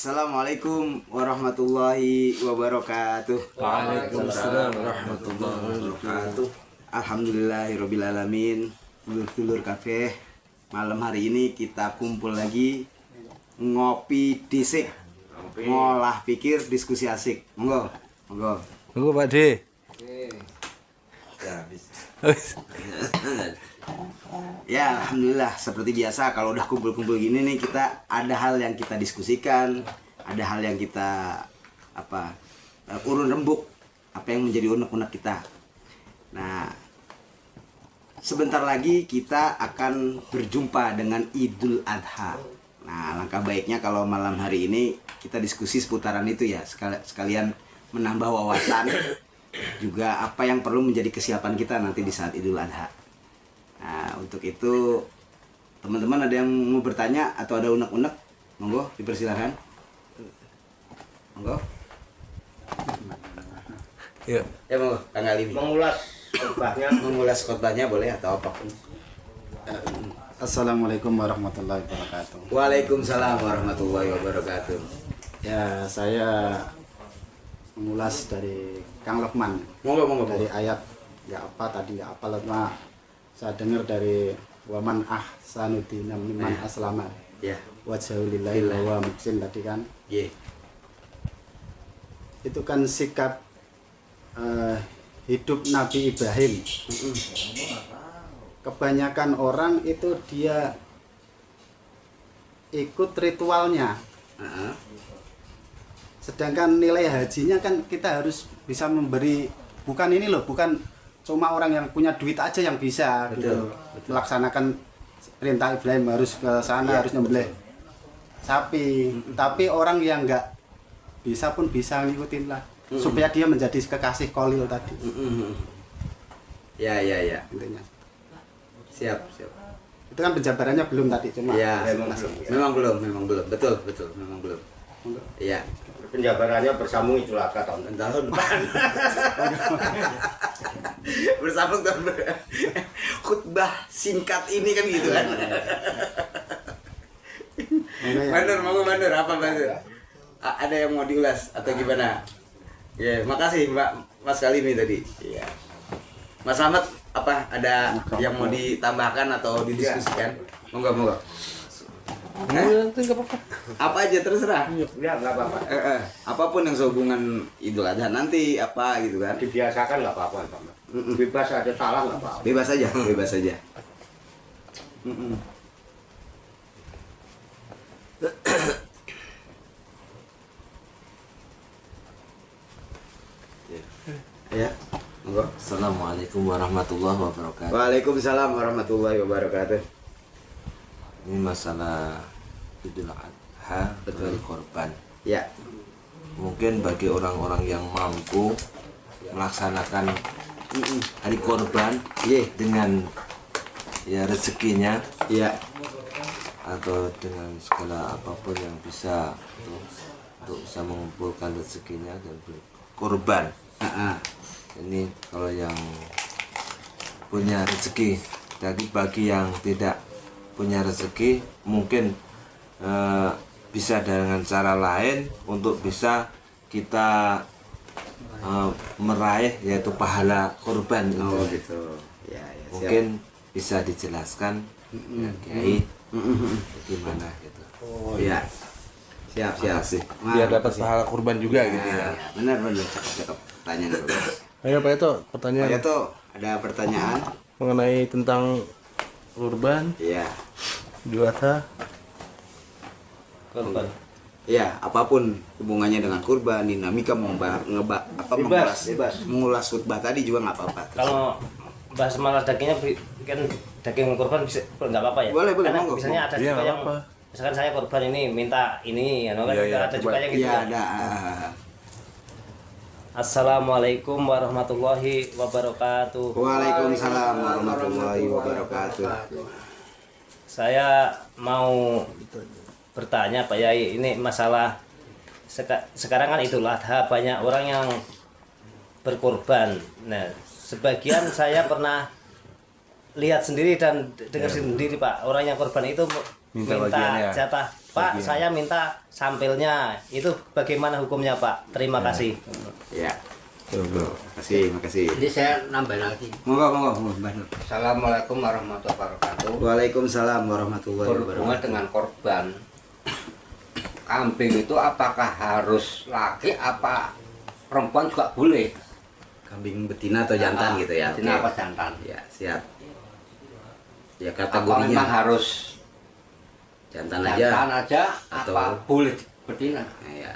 Assalamualaikum warahmatullahi wabarakatuh. Waalaikumsalam warahmatullahi wabarakatuh. Alhamdulillahirobbilalamin. Dulur-dulur kafe, malam hari ini kita kumpul lagi ngopi disik, ngolah pikir, diskusi asik. Monggo, monggo. Monggo Pak De. Ya, ya, alhamdulillah, seperti biasa kalau udah kumpul-kumpul gini nih, kita ada hal yang kita diskusikan, ada hal yang kita urun rembuk apa yang menjadi unek-unek kita. Nah, sebentar lagi kita akan berjumpa dengan Idul Adha. Nah, langkah baiknya kalau malam hari ini kita diskusi seputaran itu ya, sekalian menambah wawasan juga apa yang perlu menjadi kesiapan kita nanti di saat Idul Adha. Nah, untuk itu teman-teman ada yang mau bertanya atau ada unek-unek, monggo dipersilakan. Monggo. Ya. Ya monggo, Kang Ali. Mengulas khotbahnya boleh atau apapun. Assalamualaikum warahmatullahi wabarakatuh. Waalaikumsalam warahmatullahi wabarakatuh. Ya, saya mengulas dari Kang Lokman. Monggo. Dari ayat nggak apa tadi nggak apa lama saya dengar dari waman ahsanu dinan mimman aslama. Ya. Wajhulillahi wa muhsin tadi kan. Nggih. Itu kan sikap hidup Nabi Ibrahim. Kebanyakan orang itu dia ikut ritualnya. Sedangkan nilai hajinya kan kita harus bisa memberi, bukan ini loh, bukan cuma orang yang punya duit aja yang bisa Betul. melaksanakan perintah Ibrahim harus ke sana, harus nyembelih sapi. Tapi orang yang nggak bisa pun bisa ngikutin lah, supaya dia menjadi kekasih Kolil tadi. Ya. Intinya. Siap. Itu kan penjabarannya belum tadi, cuma Ya, memang belum. Betul, memang belum. Iya. Penjabarannya bersambung Idul Adha tahun Depan. Bersambung tahun depan. Khutbah singkat ini kan gitu kan. Bandar, apa Bandar? Ada yang mau diulas atau gimana? Ya, makasih Mas Kalimi tadi. Iya. Mas Slamet, apa ada yang mau ditambahkan atau didiskusikan? Monggo. Nanti enggak apa-apa. Apa aja terserah. Ya nggak apa-apa. Apapun yang sehubungan Idul Adha nanti apa gitu kan. Dibiasakan nggak apa-apa. Bebas aja salah nggak apa-apa. Bebas aja. Ya, monggo. Assalamualaikum warahmatullahi wabarakatuh. Waalaikumsalam warahmatullahi wabarakatuh. Ini masalah Idul Adha dari korban. Ya, Mungkin bagi orang-orang yang mampu melaksanakan hari korban dengan ya rezekinya ya, atau dengan segala apapun yang bisa untuk bisa mengumpulkan rezekinya dan berkorban. Ini kalau yang punya rezeki. Jadi bagi yang tidak punya rezeki mungkin bisa dengan cara lain untuk bisa kita meraih yaitu pahala korban itu. oh gitu. Ya, siap. Mungkin bisa dijelaskan ya, Kiai gimana gitu. Oh ya, siap. Makasih. Biar dapat pahala kurban juga gitu ya. Benar, cakep pertanyaan. Ayo Pak Eto, pertanyaan Pak Yato, ada pertanyaan? mengenai tentang kurban, Iya. Idul Adha. Ya, apapun hubungannya dengan kurban, dinamika mengulas khutbah tadi juga nggak apa-apa. Kalau bahas malas dagingnya kan daging korban bisa nggak apa-apa ya? Boleh, Karena monggo. misalnya ada Iya, juga yang apa-apa. misalkan saya korban ini minta ini ya, kan Iya, ada juga yang gitu. Iya, kan. ada. Assalamualaikum warahmatullahi wabarakatuh. Waalaikumsalam warahmatullahi wabarakatuh. Saya mau bertanya Pak Yai, ini masalah sekarang kan Idul Adha, banyak orang yang berkorban. Nah, sebagian saya pernah lihat sendiri dan dengar sendiri Pak, orang yang korban itu Minta minta bagiannya. jatah Pak, saya minta sampelnya, itu bagaimana hukumnya Pak? Terima kasih. Ya, Tuh. makasih. Jadi saya nambah lagi. Monggo, Mbah Nur. Assalamualaikum warahmatullahi wabarakatuh. Waalaikumsalam warahmatullahi Berhubungan wabarakatuh. dengan korban kambing itu apakah harus laki apa perempuan juga boleh? Kambing betina atau jantan gitu ya? Betina Oke. apa jantan? Ya, siap. Ya Apa memang kategorinya harus jantan jantan aja. aja Atau- apa boleh betina? Nah, ya.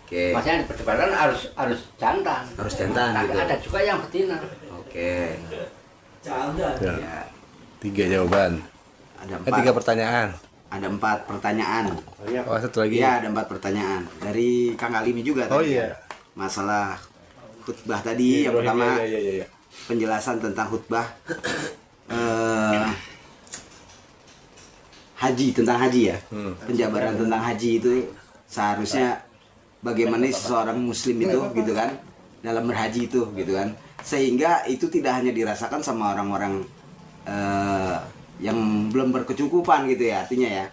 Oke. Maksudnya diperdebatkan harus jantan. Harus jantan Tapi gitu. ada juga yang betina. Oke. Ya. Ya, 3 jawaban. ada 3 4. pertanyaan. Ada 4 pertanyaan. Oh, satu lagi. Iya, ada 4 pertanyaan. Dari Kang Alimi juga Oh tadi. iya. Masalah khutbah tadi yang pertama Iya. penjelasan tentang khutbah haji, tentang haji ya. Penjabaran tentang haji itu seharusnya bagaimana seseorang muslim itu gitu kan dalam berhaji itu gitu kan, sehingga itu tidak hanya dirasakan sama orang-orang yang belum berkecukupan gitu ya, artinya ya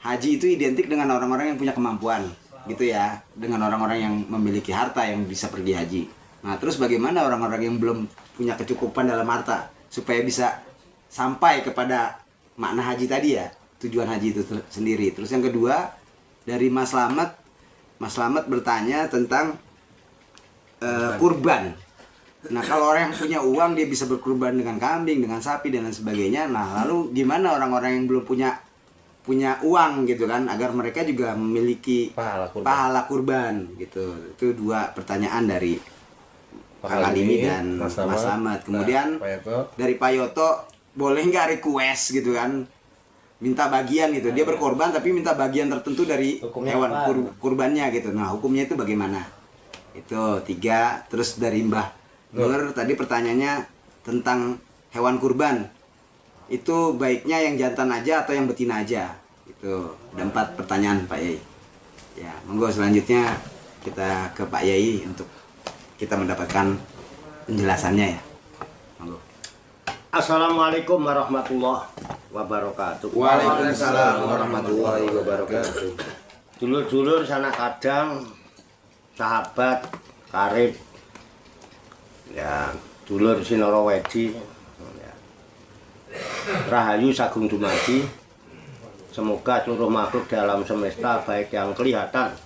haji itu identik dengan orang-orang yang punya kemampuan gitu ya, dengan orang-orang yang memiliki harta yang bisa pergi haji. Nah terus bagaimana orang-orang yang belum punya kecukupan dalam harta supaya bisa sampai kepada makna haji tadi ya, tujuan haji itu sendiri. Terus yang kedua dari Mas Slamet bertanya tentang kurban. Nah kalau orang yang punya uang dia bisa berkurban dengan kambing, dengan sapi dan lain sebagainya. Nah lalu gimana orang-orang yang belum punya uang gitu kan, agar mereka juga memiliki pahala kurban gitu. Itu 2 pertanyaan dari Kang Alimi dan Mas Slamet. Kemudian Pak Yoto. dari Pak Yoto, boleh nggak request gitu kan, minta bagian gitu, dia berkorban tapi minta bagian tertentu dari Hukumnya hewan apa? kurbannya gitu. Nah hukumnya itu bagaimana? Itu 3. Terus dari Mbah Nur tadi pertanyaannya tentang hewan kurban, itu baiknya yang jantan aja atau yang betina aja? Itu ada 4 pertanyaan Pak Yai. Ya monggo selanjutnya kita ke Pak Yai untuk kita mendapatkan penjelasannya ya. Monggo. Assalamualaikum warahmatullahi wabarakatuh. Waalaikumsalam warahmatullahi wabarakatuh. Dulur-dulur sanak kadang, sahabat, karib, ya dulur sinoro wedi, ya. Rahayu sagung dumadi. Semoga seluruh makhluk dalam semesta baik yang kelihatan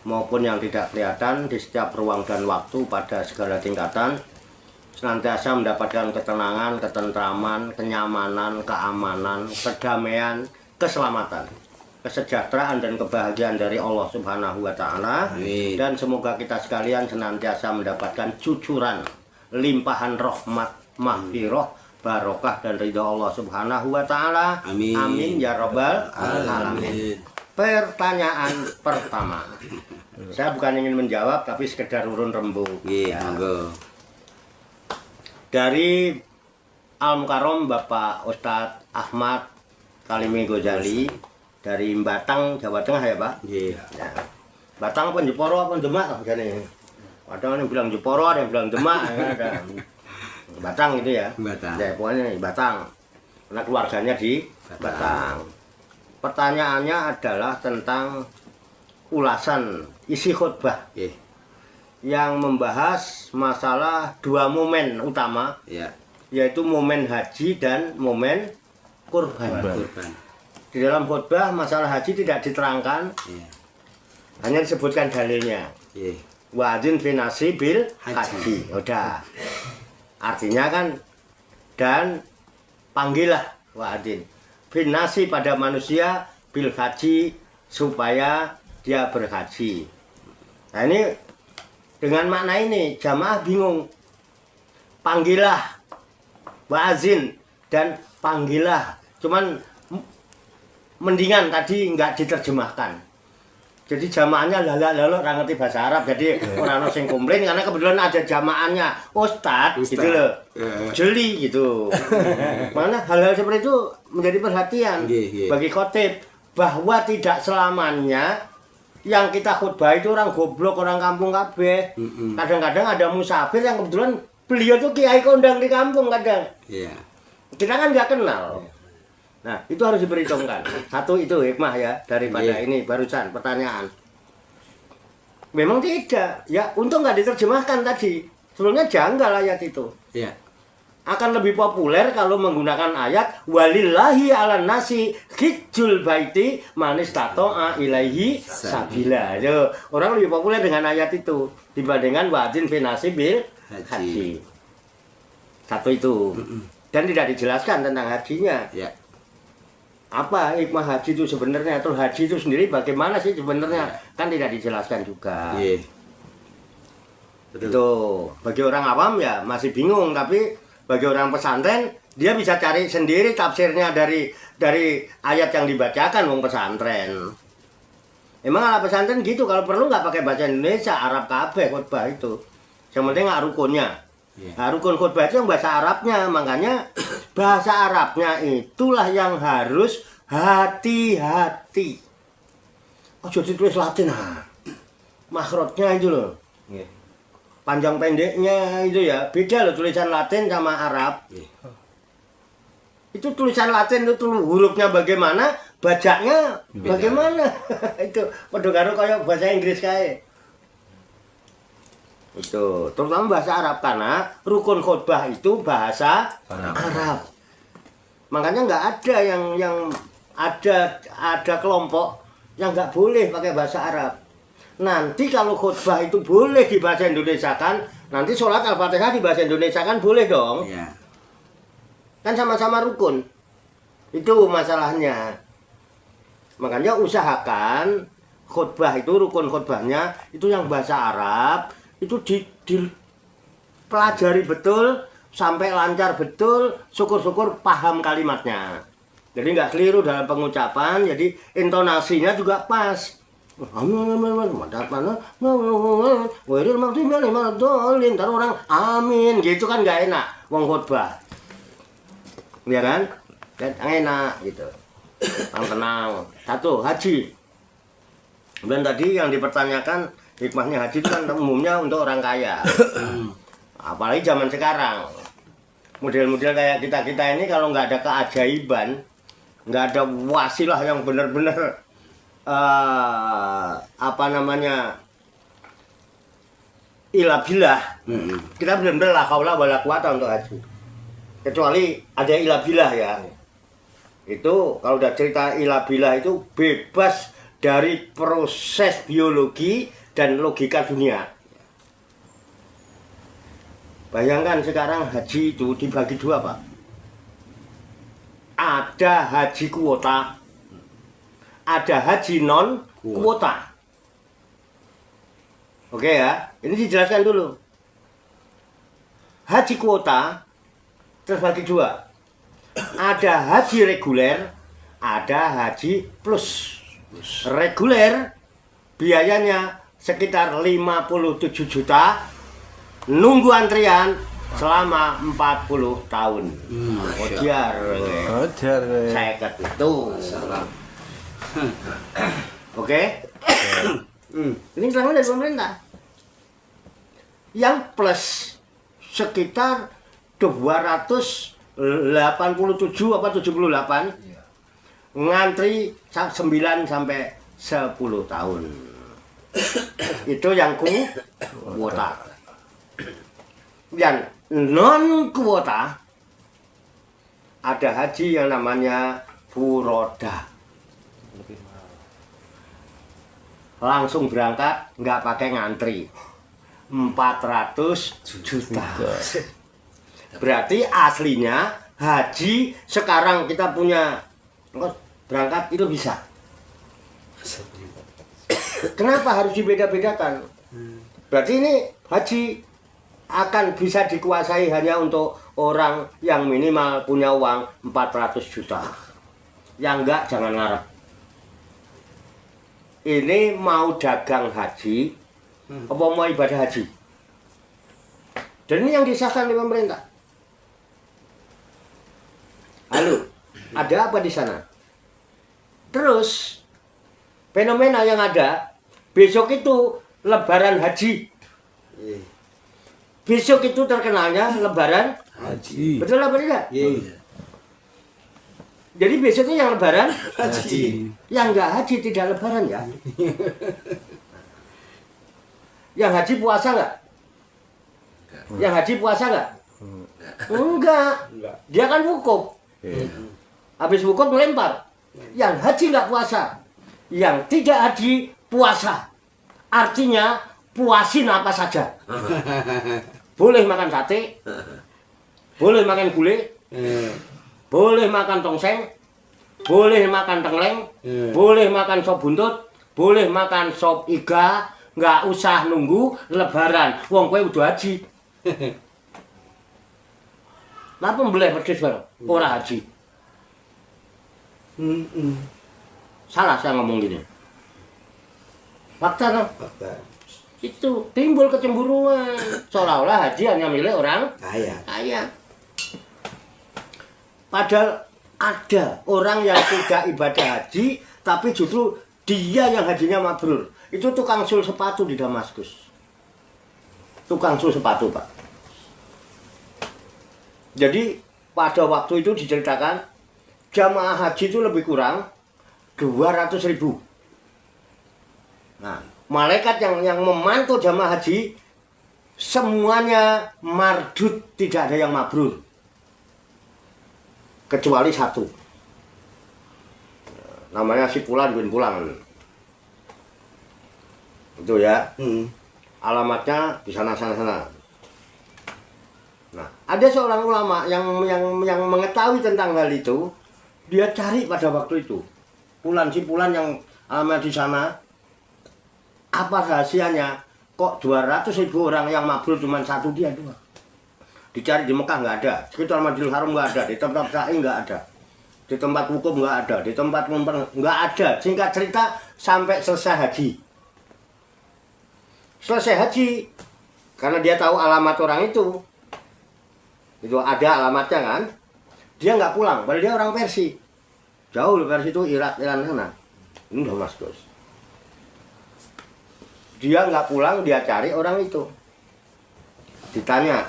maupun yang tidak kelihatan di setiap ruang dan waktu pada segala tingkatan senantiasa mendapatkan ketenangan, ketentraman, kenyamanan, keamanan, kedamaian, keselamatan, kesejahteraan dan kebahagiaan dari Allah Subhanahu wa taala. Amin. Dan semoga kita sekalian senantiasa mendapatkan cucuran limpahan rahmat, maghfirah, barokah dan ridha Allah Subhanahu wa taala. Amin. Amin ya rabbal alamin. Pertanyaan pertama. Saya bukan ingin menjawab tapi sekedar urun rembuk. Iya, monggo. Dari Al-Mukarram Bapak Ustadz Ahmad Kalimi Ghazali dari Batang, Jawa Tengah ya Pak? Iya. Ya. Batang apa Jeporo apa Demak begini. Ada yang bilang Jeporo, ada yang bilang Demak, ya, ada. Batang itu ya. Batang. Ya, pokoknya Batang. Karena keluarganya di Batang. Pertanyaannya adalah tentang ulasan isi khutbah Iya. yang membahas masalah 2 momen utama, Iya. yaitu momen haji dan momen kurban. Kurban. Di dalam khutbah masalah haji tidak diterangkan, Iya. hanya disebutkan dalilnya. Iya. Wa'adzin fi nasi bil Haji. haji. Udah. Artinya kan, dan panggillah wa'adzin fi nasi pada manusia bil haji supaya dia berhaji. Nah ini dengan makna ini jamaah bingung. Panggillah wa'adzin dan panggillah. Cuman mendingan tadi nggak diterjemahkan. Jadi jamaahnya lalak-lalak orang ngerti bahasa Arab. Jadi orang sing komplain karena kebetulan ada jamaahnya Ustadz gitu loh. Jeli gitu. Mana hal-hal seperti itu menjadi perhatian bagi khotib, bahwa tidak selamanya yang kita khutbah itu orang goblok, orang kampung kabeh. Kadang-kadang ada musafir yang kebetulan beliau tuh kiai kondang di kampung kadang. Iya. Kita kan nggak kenal. Nah, itu harus diperhitungkan. Satu itu hikmah ya daripada ini barusan pertanyaan. Memang tidak. Ya, untung nggak diterjemahkan tadi. Sebelumnya janggal ayat itu. Iya. Akan lebih populer kalau menggunakan ayat walillahi ala nasi hijjul baiti manis tato'a ilaihi sabila. Yo, orang lebih populer dengan ayat itu dibandingkan wa'adzin fi nasi bil haji. Satu itu. Dan tidak dijelaskan tentang hajinya. Ya. Apa hikmah haji itu sebenarnya, atau haji itu sendiri bagaimana sih sebenarnya, kan tidak dijelaskan juga. Iya. Itu bagi orang awam ya masih bingung, tapi bagi orang pesantren dia bisa cari sendiri tafsirnya dari ayat yang dibacakan wong pesantren. Emang ala pesantren gitu, kalau perlu nggak pakai bahasa Indonesia, Arab kabeh khotbah itu. Yang penting nggak rukunnya. Nah, rukun khotbah itu yang bahasa Arabnya, makanya bahasa Arabnya itulah yang harus hati-hati. Oh, jadi tulis Latin, makhrajnya itu loh, panjang pendeknya itu ya, beda loh tulisan Latin sama Arab. Itu tulisan Latin itu hurufnya bagaimana, bacanya bagaimana. Itu padha karo kaya bahasa Inggris kae. Itu terutama bahasa Arab, karena rukun khotbah itu bahasa Arab. Makanya nggak ada yang ada kelompok yang nggak boleh pakai bahasa Arab. Nanti kalau khotbah itu boleh di bahasa Indonesia kan, nanti sholat Al-Fatihah di bahasa Indonesia kan boleh dong. Iya. Kan sama-sama rukun. Itu masalahnya. Makanya usahakan khotbah itu, rukun khotbahnya itu yang bahasa Arab, itu dipelajari betul sampai lancar betul, syukur-syukur paham kalimatnya. Jadi nggak keliru dalam pengucapan, jadi intonasinya juga pas. Ntar orang amin gitu kan nggak enak wong khotbah, ya kan? Dan enak gitu, tenang. Satu, haji. Dan tadi yang dipertanyakan hikmahnya haji itu kan umumnya untuk orang kaya. Apalagi zaman sekarang, model-model kayak kita ini kalau nggak ada keajaiban, nggak ada wasilah yang benar-benar ilabilah, kita benar-benar la haula wala quwata untuk haji. Kecuali ada ilabilah ya. Itu kalau udah cerita ilabilah itu bebas dari proses biologi dan logika dunia. Bayangkan sekarang haji itu dibagi dua, Pak. Ada haji kuota, ada haji non kuota. Oke ya, ini dijelaskan dulu. Haji kuota terbagi dua. Ada haji reguler, ada haji plus. Reguler biayanya sekitar 57 juta, nunggu antrian selama 40 tahun. Ojar. Saya kata itu. Oke. Ini keterangan dari pemerintah. Yang plus sekitar 287 apa 78 ngantri 9 sampai 10 tahun. Itu yang kuota. Yang non kuota ada haji yang namanya furoda. Langsung berangkat, nggak pakai ngantri. 400 juta. Berarti aslinya haji sekarang kita punya berangkat itu bisa. Kenapa harus dibeda-bedakan? Berarti ini haji akan bisa dikuasai hanya untuk orang yang minimal punya uang 400 juta. Yang enggak jangan ngarep. Ini mau dagang haji, apa mau ibadah haji? Dan ini yang disahkan oleh pemerintah. Halo, ada apa di sana? Terus fenomena yang ada besok itu Lebaran haji. Besok itu terkenalnya Lebaran Haji. betul apa tidak? Jadi besoknya yang lebaran haji. Yang nggak haji tidak lebaran ya. Yang haji puasa nggak? Yang haji puasa nggak? Enggak. Dia kan wukuf. Habis wukuf melempar. Yang haji nggak puasa. Yang tidak haji puasa. Artinya puasin apa saja. Boleh makan sate, boleh makan gulai, boleh makan tongseng, boleh makan tengleng, boleh makan sop buntut, boleh makan sop iga, nggak usah nunggu lebaran. Wong kowe udah haji. Napa mbeleh wedhus bareng? Ora haji. Salah saya ngomong gini. Fakta no? Itu timbul kecemburuan. Seolah-olah haji hanya milik orang kaya. Padahal ada orang yang tidak ibadah haji, tapi justru dia yang hajinya mabrur. Itu tukang sul sepatu di Damaskus. Tukang sul sepatu, Pak. Jadi pada waktu itu diceritakan jamaah haji itu lebih kurang 200.000. Nah, malaikat yang memantau jamaah haji semuanya mardud, tidak ada yang mabrur kecuali satu, namanya si Fulan bin Fulan itu ya. Alamatnya di sana. Nah, ada seorang ulama yang mengetahui tentang hal itu. Dia cari pada waktu itu si Fulan yang alamat di sana. Apa rahasianya? Kok 200.000 orang yang mabrur cuma satu dia doang? Dicari di Mekah nggak ada, sekitar Masjidil Haram nggak ada, di tempat sa'i nggak ada, di tempat hukum nggak ada, di tempat ngumpul nggak ada. Singkat cerita sampai selesai haji. Selesai haji, karena dia tahu alamat orang itu ada alamatnya kan, dia nggak pulang. Padahal dia orang Persia, jauh dari Persia itu Irak, Iran sana. Ini Damaskus. Dia nggak pulang, dia cari orang itu. Ditanya,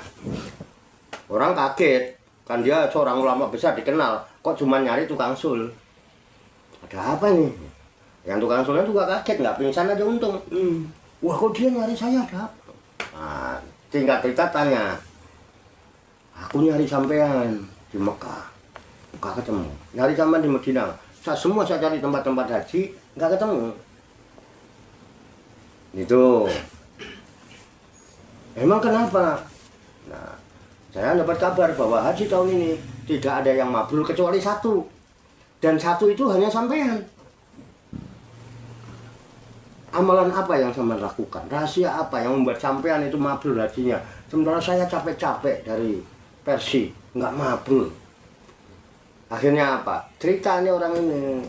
orang kaget, kan dia seorang ulama besar dikenal, kok cuma nyari tukang sul? Ada apa nih? Yang tukang sulnya juga kaget, nggak pingsan aja untung. Wah, kok dia nyari saya, ada apa? Nah, tinggal cerita tanya, aku nyari sampean di Mekah, nggak ketemu. Nyari sampean di Medina, semua saya cari tempat-tempat haji, nggak ketemu. Itu emang kenapa? Nah, saya dapat kabar bahwa haji tahun ini tidak ada yang mabrur kecuali satu, dan satu itu hanya sampean. Amalan apa yang sampean lakukan? Rahasia apa yang membuat sampean itu mabrur hajinya? Sementara saya capek-capek dari Persia nggak mabrur. Akhirnya apa? Ceritanya orang ini.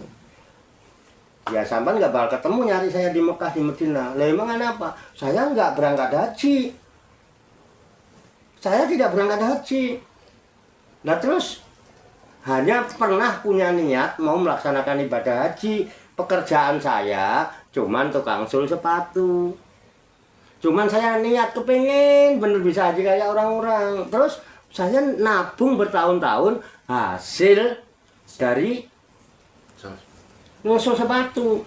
Ya sampean nggak bakal ketemu nyari saya di Mekah, di Medina. Lah emang apa? Saya nggak berangkat haji. Saya tidak berangkat haji. Nah terus hanya pernah punya niat mau melaksanakan ibadah haji. Pekerjaan saya cuman tukang sul sepatu. Cuman saya niat kepengen bener bisa haji kayak orang-orang. Terus saya nabung bertahun-tahun hasil dari ngusung sepatu.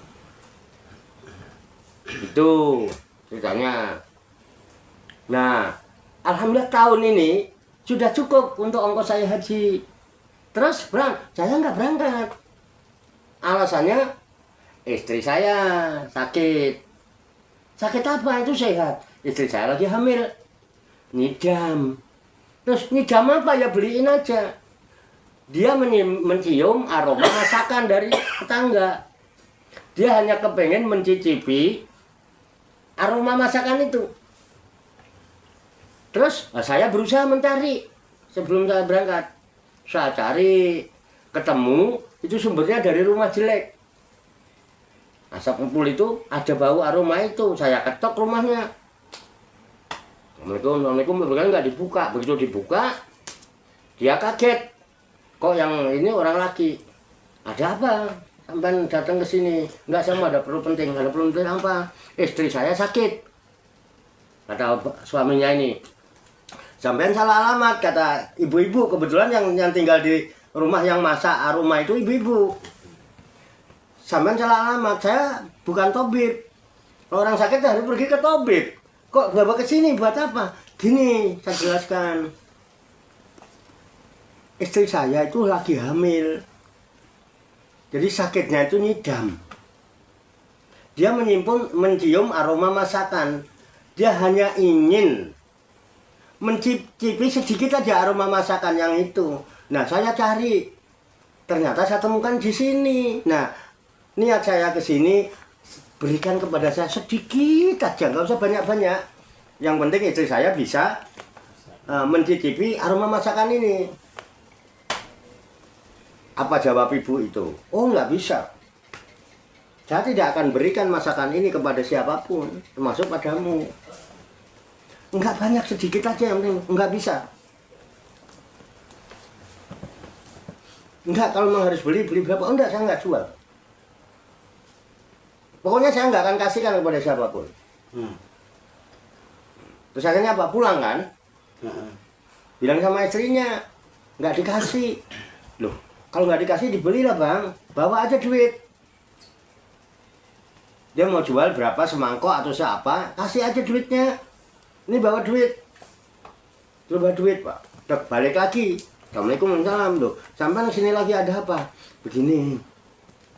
Itu ceritanya. Nah, alhamdulillah tahun ini sudah cukup untuk ongkos saya haji. Terus saya nggak berangkat. Alasannya istri saya sakit. Sakit apa? Itu sehat. Istri saya lagi hamil. Ngidam. Terus ngidam apa ya, beliin aja. Dia mencium aroma masakan dari tetangga. Dia hanya kepengen mencicipi aroma masakan itu. Terus saya berusaha mencari sebelum saya berangkat. Saya cari, ketemu, itu sumbernya dari rumah jelek. Asap ngumpul itu ada bau aroma itu. Saya ketok rumahnya. Assalamualaikum, nggak dibuka. Begitu dibuka, dia kaget. Kok yang ini orang laki? Ada apa? Sampai datang ke sini. Enggak, sama ada perlu penting. Ada perlu penting apa? Istri saya sakit. Kata suaminya ini. Sampai salah alamat, kata ibu-ibu. Kebetulan yang tinggal di rumah yang masak aroma itu ibu-ibu. Sampean salah alamat, saya bukan tabib. Orang sakit harus pergi ke tabib. Kok bawa ke sini buat apa? Gini, saya jelaskan. Istri saya itu lagi hamil. Jadi sakitnya itu nyidam. Dia mencium aroma masakan. Dia hanya ingin mencicipi sedikit aja aroma masakan yang itu. Nah, saya cari. Ternyata saya temukan di sini. Nah, niat saya ke sini berikan kepada saya sedikit aja, nggak usah banyak-banyak. Yang penting istri saya bisa mencicipi aroma masakan ini. Apa jawab ibu itu? Oh, nggak bisa. Saya tidak akan berikan masakan ini kepada siapapun, termasuk padamu. Enggak banyak, sedikit aja yang penting. Enggak bisa. Enggak, kalau memang harus beli berapa? Oh, enggak, saya enggak jual. Pokoknya saya enggak akan kasihkan kepada siapapun. Terus akhirnya apa? Pulang kan? Bilang sama istrinya, enggak dikasih. Loh, kalau enggak dikasih dibelilah bang. Bawa aja duit. Dia mau jual berapa semangkok atau siapa, kasih aja duitnya. Ini bawa duit. Coba duit, Pak. Udah balik lagi. Assalamualaikum warahmatullahi wabarakatuh. Sampai sini lagi ada apa? Begini.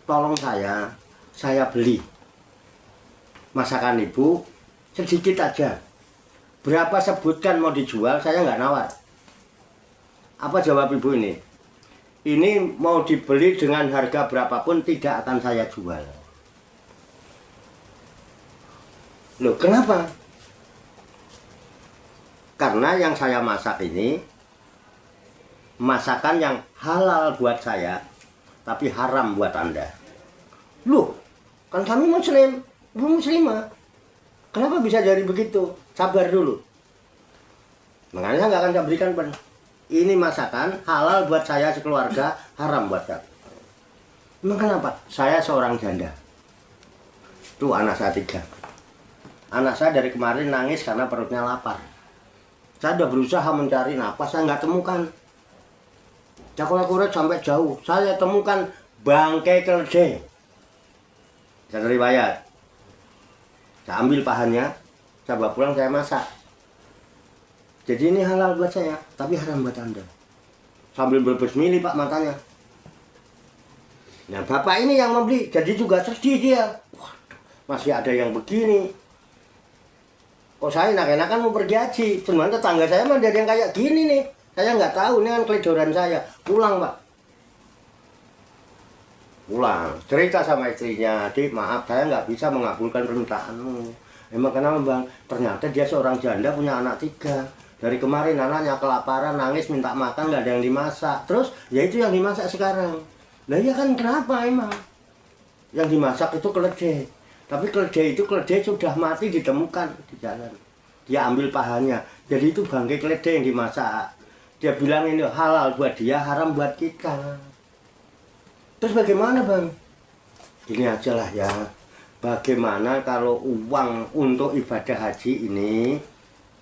Tolong saya beli masakan ibu sedikit aja. Berapa sebutkan mau dijual, saya nggak nawar. Apa jawab ibu ini? Ini mau dibeli dengan harga berapapun tidak akan saya jual. Loh, kenapa? Karena yang saya masak ini masakan yang halal buat saya, tapi haram buat Anda. Loh, kan kami muslim, ibu muslimah. Kenapa bisa jadi begitu? Sabar dulu. Makanya saya nggak akan saya berikan pen. Ini masakan halal buat saya sekeluarga, haram buat saya. Emang kenapa? Saya seorang janda. Tuh anak saya 3. Anak saya dari kemarin nangis karena perutnya lapar. Saya sudah berusaha mencari napas, saya nggak temukan. Cakulat sampai jauh, saya temukan bangkai keledai. Saya riwayat. Saya ambil pahannya, saya bawa pulang, saya masak. Jadi ini halal buat saya, tapi haram buat Anda. Sambil berbesmili Pak matanya. Nah bapak ini yang membeli, jadi juga sedih dia. Waduh, masih ada yang begini. Kok saya enak-enakan mau pergi haji, sebenarnya tetangga saya mah ada yang kayak gini nih. Saya nggak tahu, ini kan keledoran saya. Pulang Pak. Pulang, cerita sama istrinya, Adik maaf saya nggak bisa mengabulkan permintaanmu. Emang kenapa bang? Ternyata dia seorang janda punya anak 3. Dari kemarin anaknya kelaparan, nangis minta makan, nggak ada yang dimasak. Terus ya itu yang dimasak sekarang. Nah ya kan kenapa emang? Yang dimasak itu keledai. Tapi keledai sudah mati ditemukan di jalan. Dia ambil pahannya. Jadi itu bangkai keledai yang dimasak. Dia bilang ini halal buat dia, haram buat kita. Terus bagaimana bang? Gini aja lah ya. Bagaimana kalau uang untuk ibadah haji ini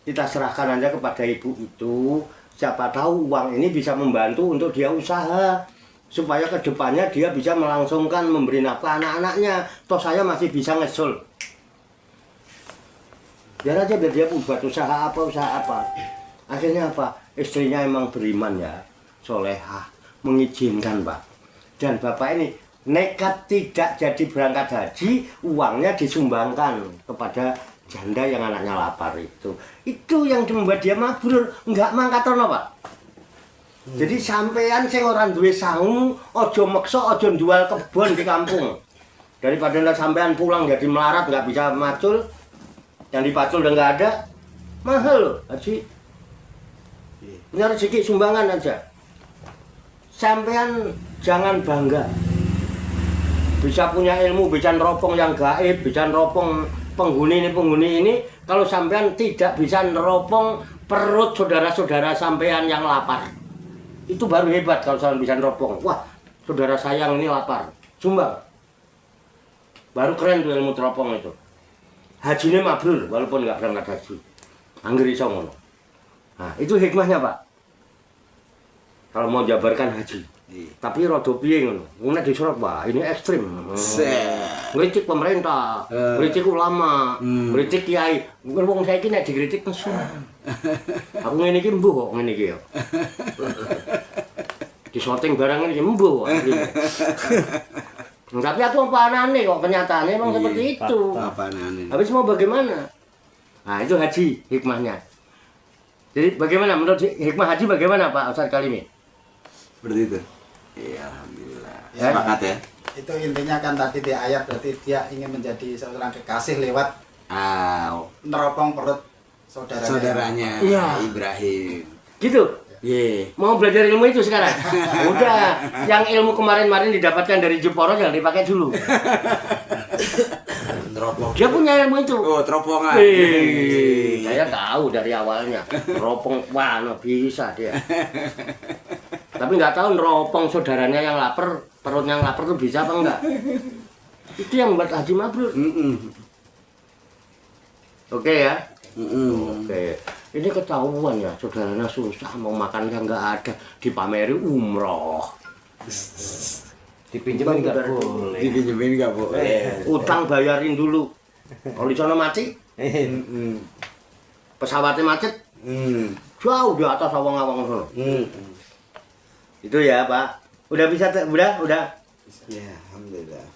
kita serahkan aja kepada ibu itu. Siapa tahu uang ini bisa membantu untuk dia usaha. Supaya kedepannya dia bisa melangsungkan memberi nafkah anak-anaknya. Toh saya masih bisa ngesul. Biar aja biar dia buat usaha apa. Akhirnya apa? Istrinya emang beriman ya, solehah, mengizinkan Pak. Dan bapak ini nekat tidak jadi berangkat haji, uangnya disumbangkan kepada janda yang anaknya lapar itu. Itu yang membuat dia mabrur, enggak mangkatono Pak. Jadi sampean sing ora duwe sangu, aja meksa, aja jual kebon di kampung. Daripada ndak sampean pulang jadi melarat nggak bisa macul, yang dipacul udah nggak ada, mahal loh haji. Punya rezeki sumbangan aja. Sampean jangan bangga. Bisa punya ilmu, bisa neropong yang gaib, bisa neropong penghuni ini. Kalau sampean tidak bisa neropong perut saudara-saudara sampean yang lapar. Itu baru hebat kalau sampean bisa neropong. Wah, saudara sayang ini lapar. Sumbang. Baru keren tuh ilmu teropong itu. Hajinya mabrur walaupun nggak berangkat haji. Angger iso ngono. Nah, itu hikmahnya, Pak. Kalau mau jabarkan haji. Tapi rada piye ngono. Nek disorot wah ini ekstrim. Ngritik pemerintah, ngritik ulama, ngritik kiai. Wong saiki nek dikritik nesu. Aku ngene iki mbuh kok ngene iki ya. Disorting barang ini mbuh kok. Tapi aku apa anane kok kenyataannya memang seperti itu. Apa aneh? Habis mau bagaimana? Nah itu haji hikmahnya. Jadi bagaimana menurut hikmah haji bagaimana Pak Ustadz Kalimi? Seperti itu. Iya, alhamdulillah. Ya. Sepakat ya. Itu intinya kan tadi di ayat berarti dia ingin menjadi seorang kekasih lewat neropong perut Saudaranya Iya. Ibrahim. Gitu. Ye. Mau belajar ilmu itu sekarang? Udah, yang ilmu kemarin-kemarin didapatkan dari Jeporo jangan dipakai dulu. Dia punya ilmu itu. Oh, teropongan. Saya tahu dari awalnya. Neropong, wah, no, bisa dia. Tapi nggak tahu neropong saudaranya yang lapar, perutnya yang lapar tuh bisa apa enggak? Itu yang membuat haji mabrur. Oke ya. Oke. Ini ketahuan ya, saudaranya susah mau makan yang nggak ada, dipameri umroh. Dipinjemin nggak boleh. Dipinjemin nggak boleh. Utang bayarin dulu. Kalau di sana mati, pesawatnya macet, jauh di atas awang-awang sana. Itu ya Pak. Udah bisa, udah. Ya, alhamdulillah.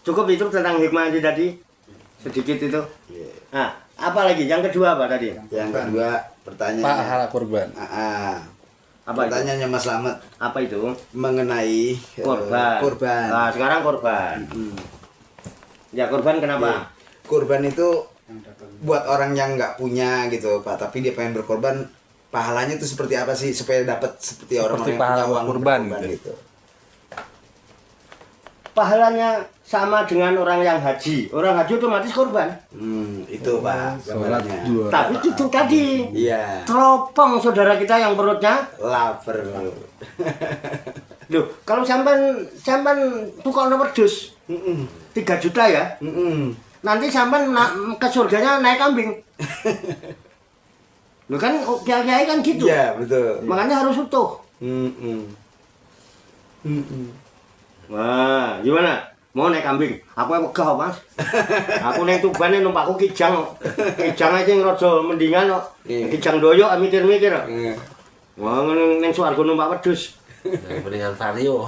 Cukup itu tentang hikmah aja tadi, sedikit itu. Nah, apa lagi? Yang kedua apa tadi? Yang kedua pertanyaannya. Pahala kurban. Apa itu? Pertanyaannya Mas Slamet Apa itu? mengenai Korban. Nah, sekarang korban. Ya korban kenapa? Kurban itu buat orang yang nggak punya gitu Pak, tapi dia pengen berkorban, pahalanya itu seperti apa sih supaya dapat seperti orang-orang yang punya pahala uang kurban berkorban gitu. Pahalanya sama dengan orang yang haji. Orang haji otomatis korban. Itu Pak. Sholat gambarannya. dua. Tapi itu tadi. Iya. Teropong saudara kita yang perutnya. Lapar. Loh, kalau sampan tukang wedhus 3 juta ya. Nanti sampan ke surganya naik kambing. Loh kan kiai-kiai kan gitu. Iya, betul. Makanya harus utuh. Wah, gimana? Mau naik kambing? Aku wegah, Mas. Aku nang Tuban numpakku kijang. Kijang aja ngrojo mendingan kok. Kijang doyo mikir-mikir. Wah, ning swarga numpak wedhus. Mendingan vario.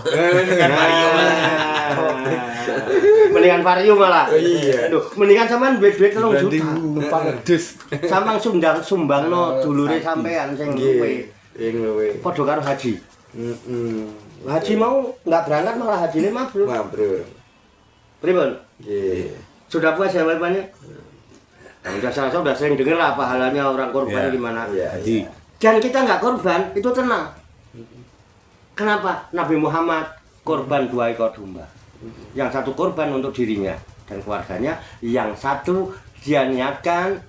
Mendingan vario malah. Iya. Aduh, mendingan sampean duit-duit 3 juta. Numpak wedhus. Samang sumbangno dulure sampean sing luwe. Padha karo haji. Haji mau nggak berangkat malah hajine mabrur. Mabrur. Pripun? Nggih. Sudah puas jawabannya? Saya sudah sering dengar lah pahalanya orang korban Ya. gimana. Haji. Dan kita nggak korban, itu tenang. Kenapa? Nabi Muhammad korban 2 ekor domba. Yang satu korban untuk dirinya dan keluarganya, yang satu dia niatkan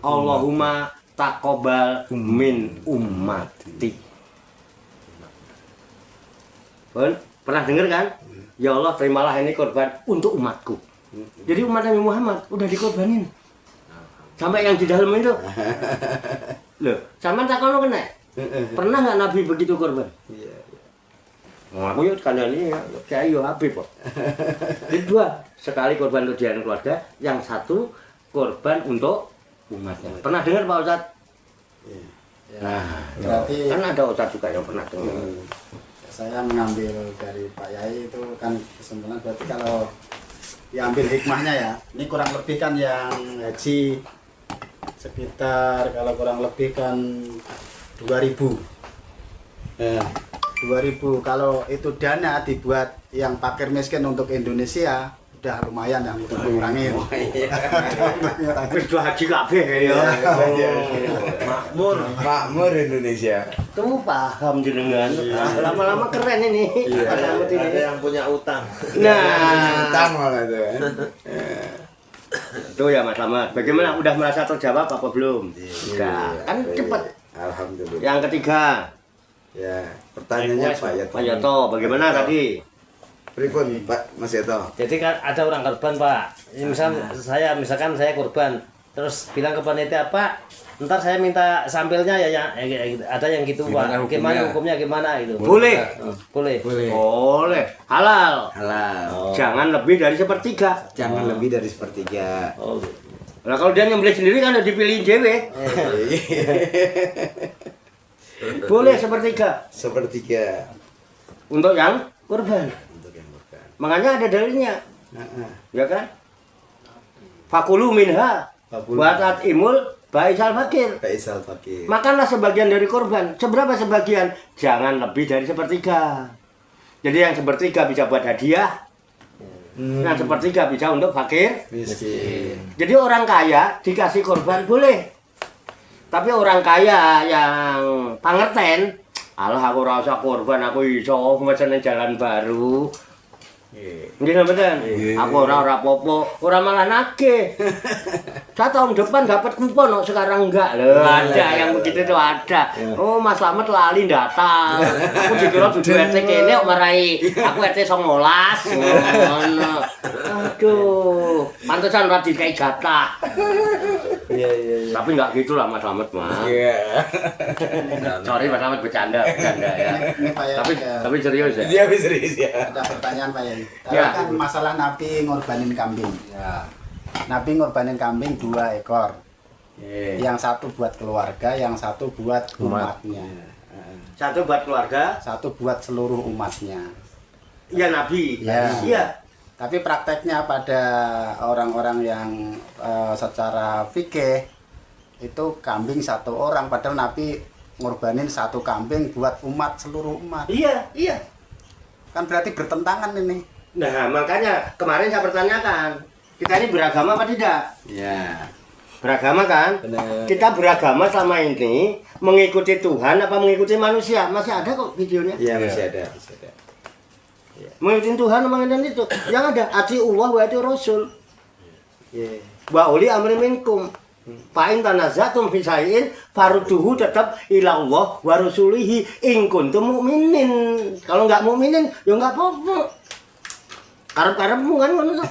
Allahumma taqabbal min ummati. Pernah dengar kan? Ya Allah, terimalah ini korban untuk umatku. Jadi umat Nabi Muhammad udah dikorbanin. Sampai yang di dalam itu. Loh, sampean takono kena. Pernah nggak Nabi begitu korban? Iya. Nah, aku yuk kandani ya, kayak yo Habib kok. Jadi 2, sekali korban untuk dia dan keluarga, yang satu korban untuk umatnya. Pernah dengar Pak Ustadz? Nah, Berarti kan ada Ustadz juga yang pernah dengar. saya mengambil dari Pak Yai itu kan kesimpulan berarti kalau diambil hikmahnya ya, ini kurang lebih kan yang haji sekitar kalau kurang lebih kan 2.000. 2.000 kalau itu dana dibuat yang fakir miskin untuk Indonesia udah lumayan yang untuk ngurangin. Tapi 2 haji kabeh ya. Makmur Indonesia. Tuh paham jenengan. Lama-lama keren ini. Alamat ini. Ada yang punya utang. Nah, Utang malah itu kan. itu ya Mas Slamet. Bagaimana? Udah merasa terjawab apa belum? Udah. Kan cepat. Alhamdulillah. Yang ketiga, Ya, pertanyaannya Pak Yato. Pak Yato, bagaimana tadi? Pripun Pak Mas Yato? Jadi kan ada orang korban Pak. Misalkan saya korban terus bilang ke panitia, Pak, ntar saya minta sampelnya ya, gitu. Ada yang gitu Gimana Pak, gimana hukumnya? hukumnya gimana gitu. Boleh. Boleh. Boleh. Halal. Halal. Jangan lebih dari sepertiga. Jangan lebih dari sepertiga. Oh, Nah kalau dia nyembelih sendiri kan udah dipilihin dewe. Boleh sepertiga. Sepertiga. Untuk yang kurban. Untuk yang bukan. Makanya ada dalilnya. Ya kan? Fakulu minha buat imul baisal fakir. Faisal Fakir. Makanlah sebagian dari kurban. Seberapa sebagian? Jangan lebih dari sepertiga. Jadi yang sepertiga bisa buat hadiah. Yang sepertiga bisa untuk fakir. Miskin. Jadi orang kaya dikasih korban boleh. Tapi orang kaya yang pangerten, alah aku rasa korban, aku iso mesen jalan baru. Nggih mboten. Aku ora apa-apa, ora malah nagih. Saya tahun depan dapat kupon kok sekarang enggak. Loh, ada yang begitu tuh ada. Oh, Mas Slamet lali datang. Aku dikira dudu RT kene kok marai aku RT 19. Ngono. Aduh, pantesan ora dikai jatah. iya. Tapi enggak gitu lah Mas Slamet mah. Iya. Sorry Mas Slamet bercanda ya. Ini Pak Yai, Tapi serius ya. Dia serius ya. ada pertanyaan Pak Yai. Ya. Kan masalah Nabi ngorbanin kambing. Ya. Nabi ngorbanin kambing 2 ekor. Yang satu buat keluarga, yang satu buat umatnya. Satu buat keluarga, Satu buat seluruh umatnya. ya Nabi. Ya. Iya. Tapi prakteknya pada orang-orang yang secara fikih itu kambing 1 orang, padahal Nabi ngorbanin 1 kambing buat umat, seluruh umat. Iya. Kan berarti bertentangan ini. Nah, makanya kemarin saya pertanyakan, kita ini beragama apa tidak? Ya. Beragama kan? Benar. Kita beragama selama ini mengikuti Tuhan apa mengikuti manusia? Masih ada kok videonya. Iya, masih ada. Masih ada. Mengikuti Tuhan apa mengikuti itu? Yang ada ati Allah wa ati Rasul. Wa uli amri minkum. Fa'in tanazatum fi syai'in farudduhu tetap ila Allah wa rasulihi in kuntum mukminin. Kalau enggak mukminin ya enggak apa-apa. Karep-karepmu kan ngono.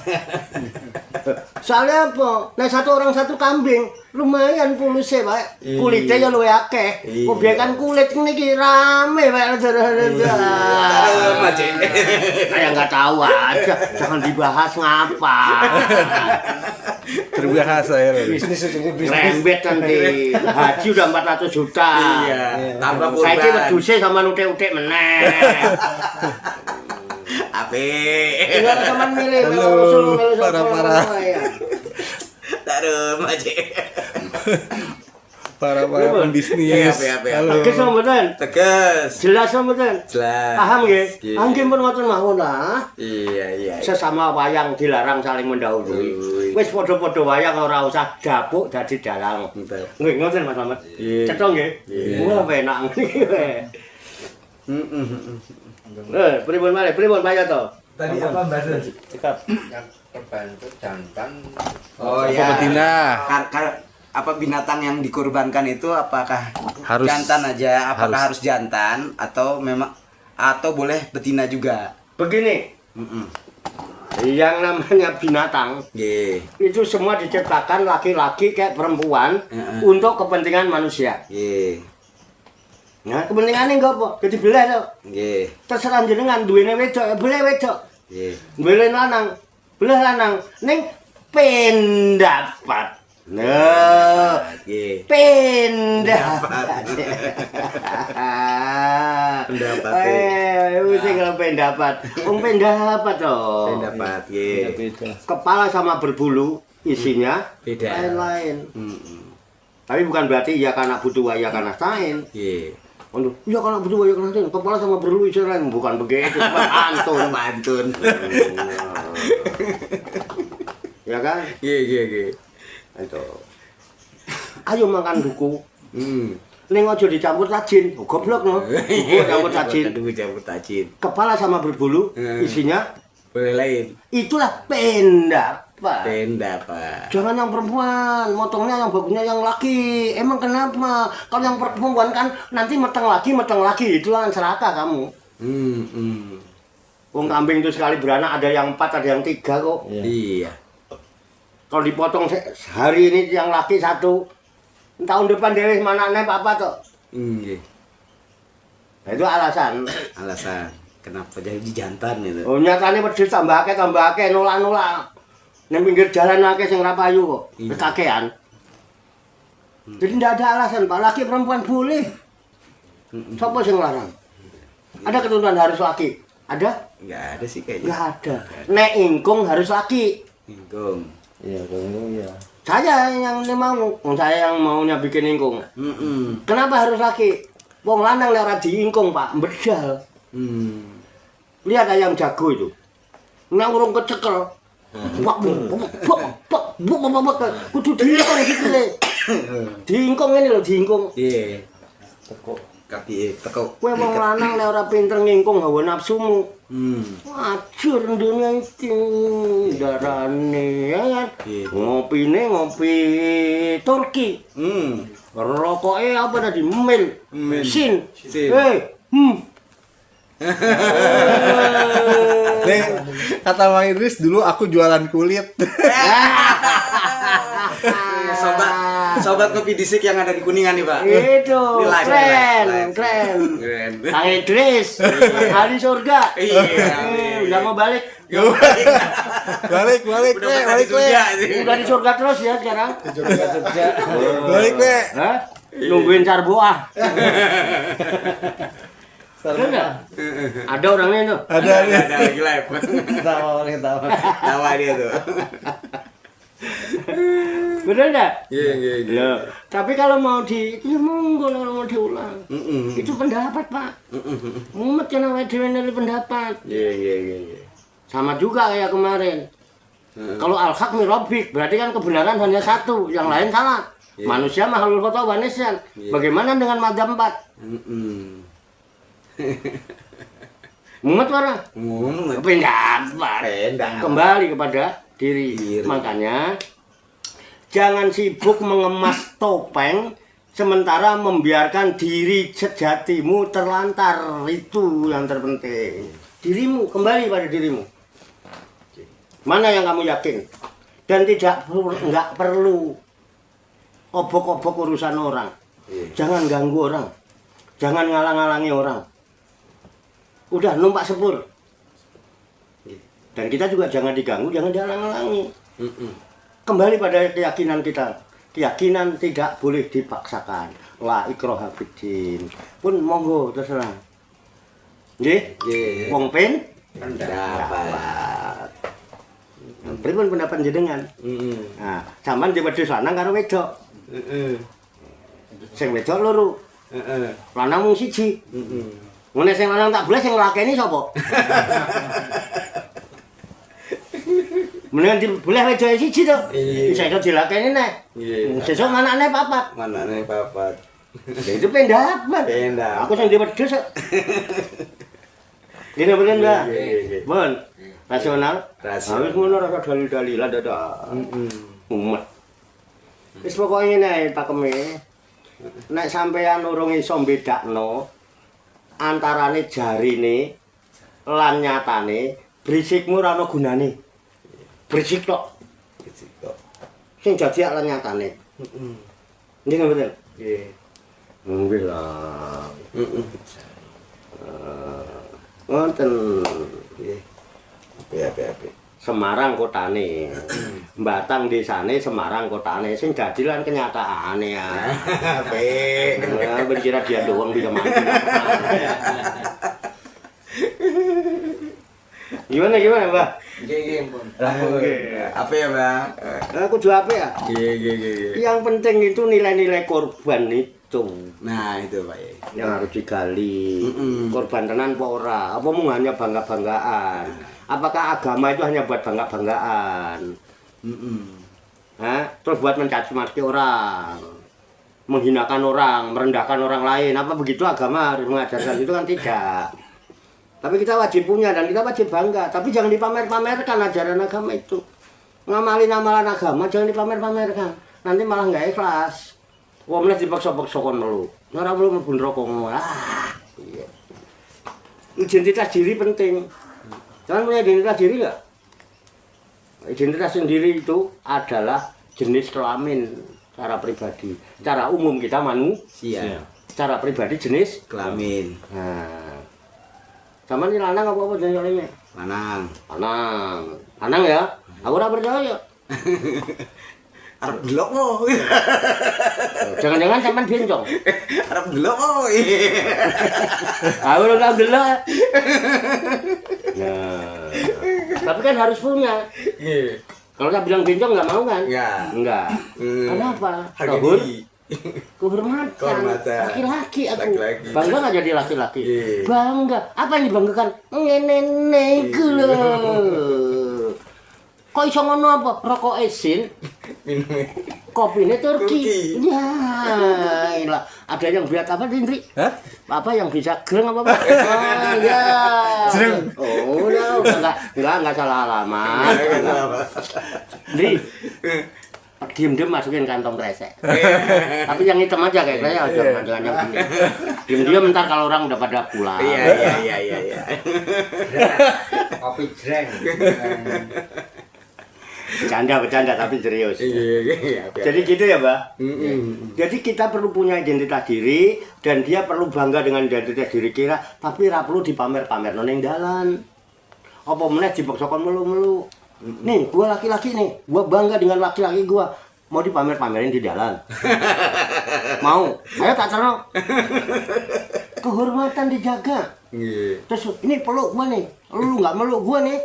Soalnya apa? Nah 1 orang 1 kambing lumayan puluse Pak. Kulite ya luwih akeh. Kok biar kan kulit niki rame Pak. Kayak enggak tahu aja. Jangan dibahas ngapa. Terbahasa ya. Bisnis itu bisnis. Rembet nanti. Haji udah 400 juta. Iya. Tambah Saiki kurban. wedhuse sama nutik-utik meneh. Apik. Tinggal teman milih Halo, parah-parah. Taruh aja. Para pembisnis. Iya. Halo. Tegas sama mboten? Tegas. Jelas sama mboten? Jelas. Paham nggih? Iya. Anggih pun ngoten mawon lah. Iya. Sesama wayang dilarang saling mendahului. Ui. Wis padha-padha wayang ora usah dapuk dadi dalang. Betul. Nggih ngoten Mas Slamet. Iya. Cetha nggih? Iya. Wah enak niki wae. Pripun malih? Pripun Pak Yoto? Tadi apa Mbak Dun? Cekap. Yang korban itu jantan. Oh Apa ya. betina? Apa binatang yang dikorbankan itu apakah Harus- jantan aja? Apakah harus jantan atau memang atau boleh betina juga? Begini, yang namanya binatang Nggih. itu semua diciptakan laki-laki kayak perempuan Heeh. untuk kepentingan manusia. Nggih. Nah, kepentingannya enggak apa? Jadi belah to. Nggih. Terserah jenengan duwene wedok, ya belah wedok. Nggih. Belah lanang, belah lanang. Ning pendapat. Nah, Nggih. pendapat. Pendapat. Mesti kalau pendapat. Pendapat toh. Pendapat. Nggih. Beda. Kepala sama berbulu isinya Beda. lain-lain. Tapi bukan berarti iya karena butuh wa iya karena sain. Nggih. Untuk iya karena butuh wa iya karena sain. Kepala sama berbulu isinya lain. Bukan begitu, cuma antun. Mantun. Ya kan? Nggih. Itu. Ayo makan duku. Hmm. Ning aja dicampur rajin. Oh, goblok no. Duku campur rajin. Aduh, campur rajin. Kepala sama berbulu isinya Boleh lain. itulah pendapat. Pendapat. Jangan yang perempuan, motongnya yang bagusnya yang laki. Emang kenapa? Kalau yang perempuan kan nanti meteng lagi. Itulah yang serakah kamu. Wong kambing itu sekali beranak ada yang 4, ada yang 3 kok. Iya. Kalau dipotong hari ini yang laki 1, tahun depan dhewe manane apa toh? Nggih. Nah, itu alasan. Alasan kenapa jadi jantan itu. Oh nyatane wedhus tambah akeh nolak-nolak. Nang pinggir jalan akeh sing ora payu kok. Iya. Kakean. Jadi tidak ada alasan, Pak. Laki perempuan boleh. Siapa sing larang? Ada ketentuan harus laki? Ada? Enggak ada sih kayaknya. Enggak ada. Nek ingkung harus laki. Ingkung. Iya, iya. Saya yang mau, saya yang maunya bikin ingkung. Mm-mm. Kenapa harus laki? Wong lanang nek ora diingkung, Pak, bedal. Lihat ayam jago itu. Nek urung kecekel. Wak kudu diingkung sikile. Diingkung ini lho, diingkung. Iya. Tekuk kaki tekuk. Kowe wong lanang nek ora pinter ngingkung hawa nafsumu. Acur dunia itu darane ya kan. Gitu. Ngopi Turki. Rokoke apa tadi? Mil. Sin. Sin. Nih, kata Bang Idris dulu aku jualan kulit. Sobat kopi disik yang ada di Kuningan nih, Pak. Itu Ini live, keren. Keren. Kang Idris, hari surga. Iya. Udah mau balik. Balik, Udah Le, betah di balik, Le. surga sih. Udah di surga terus ya sekarang. Balik, Le. Hah? Nungguin carboah. Enggak? Ada orangnya itu. Ada nih. Ada lagi live. Tawa. Tawa dia tuh. Bener enggak? Iya. Ya. Tapi kalau mau ya monggo kalau mau diulang. Itu pendapat, Pak. Mumet kan awake dhewe dari pendapat. Iya. Sama juga kayak kemarin. Kalau al-haq mirobik, berarti kan kebenaran hanya satu, yang lain salah. Manusia makhluk khata wa nisyan. Bagaimana dengan madzhab 4? Mumet mana? Pendapat. Kembali kepada diri. Makanya jangan sibuk mengemas topeng sementara membiarkan diri sejatimu terlantar. Itu yang terpenting. Dirimu, kembali pada dirimu. Mana yang kamu yakin? Dan enggak perlu obok-obok urusan orang. Jangan ganggu orang. Jangan ngalang-ngalangi orang. Udah numpak sepur. Dan kita juga jangan diganggu, jangan dihalang-halangi. Kembali pada keyakinan kita. Keyakinan tidak boleh dipaksakan. La ikraha fiddin. Pun monggo terserah. Nggih? Wong pendapat. Pripun pendapat jenengan? Nah, sampean di wedhus lanang karo wedok. Sing wedok loro. Lanang mung siji. Ngene sing lanang tak boleh sing nglakeni sapa? Mendingan diboleh wedok siji to. Bisa iso dilakeni nek. Sesuk anakne papat. Manane papat. Ya itu pendapat. Aku sing di wedhus kok. Gini bener enggak? Bon. Rasional. Harus ngono rasa dalil-dalilan dadak. Umet. Wis pokoke ngene pakeme. Nek sampeyan urung iso mbedakno antarane jarine lan nyatane, brisikmu ora ana gunane. Brisik tok. Sing dadi lan nyatane. Nggih mboten? Nggih. Nggih lah. Wonten nggih. Ape. Semarang kotane. Batang desane Semarang kotane sing dadi lan kenyataane ya. Apik. Bencira dia doang bisa mati. Gimana, Mbak? Nggih, Pun. Apa ya, Bang? Aku jawab ya. Iya. Yang penting itu nilai-nilai korban itu. Nah, itu, Pak. Yang harus digali. Korban tenan apa ora? Apa mung hanya bangga-banggaan? Apakah agama itu hanya buat bangga-banggaan? Terus buat mencaci maki orang, menghinakan orang, merendahkan orang lain. Apa begitu agama harus mengajarkan? Itu kan tidak. Tapi kita wajib punya dan kita wajib bangga. Tapi jangan dipamer-pamerkan ajaran agama itu. Ngamalin amalan agama jangan dipamer-pamerkan. Nanti malah nggak ikhlas. Wong mesti dipaksa-paksa kon melu. Ora perlu mlebu neraka ngono. Iya. Identitas diri penting. Jangan punya identitas diri nggak? Identitas sendiri itu adalah jenis kelamin secara pribadi. Secara umum kita manusia. Secara pribadi jenis Kelamin. Nah. Sama ini lanang apa jenis kelaminnya? Lanang. Lanang. Lanang ya? Aku ora percaya. Arep delok mo. Jangan-jangan sampean bencong. Arep delok mo. Aku udah delok. Nah. Tapi kan harus punya. Kalau saya bilang bencong nggak mau kan? Enggak. Kenapa? Kehormatan. Laki-laki aku. Laki-laki. Bangga nggak jadi laki-laki? Bangga. Apa yang dibanggakan? Ngene iku lho. Kok iso ngono apa? Rokok esin. Kopine Turki. Ya, ilah. Ada yang biat apa, Indri? Hah? Apa yang bisa greng apa? Oh, ya. Greng. Oh, udah enggak salah alamat. Indri. Diem-diem masukin kantong kresek. Tapi yang hitam aja kayak saya jangan yang ini. Diem-diem ntar kalau orang udah pada pulang. Iya. Kopi jreng. Bercanda tapi serius. Iya. Jadi gitu ya, Mbak. Jadi kita perlu punya identitas diri dan dia perlu bangga dengan identitas diri kita, tapi ra perlu dipamer-pamer ning dalan. Apa meneh dipaksakan melu-melu. Nih, gua laki-laki nih. Gua bangga dengan laki-laki gua. Mau dipamer-pamerin di dalan. Mau? Ayo tak terno. Kehormatan dijaga. Terus ini peluk gua nih. Lu nggak meluk gua nih.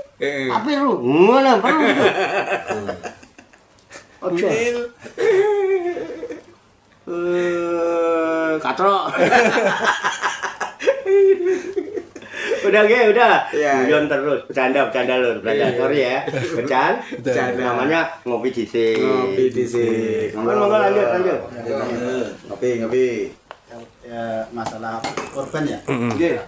Apa lu? Mana perlu gitu. Oke. Katro. Udah. Iya. Guyon terus. Bercanda lur. Sorry ya. Bercanda. Namanya ngopi dhisik. Monggo lanjut. Ngopi. Ya masalah korban ya. Nggih.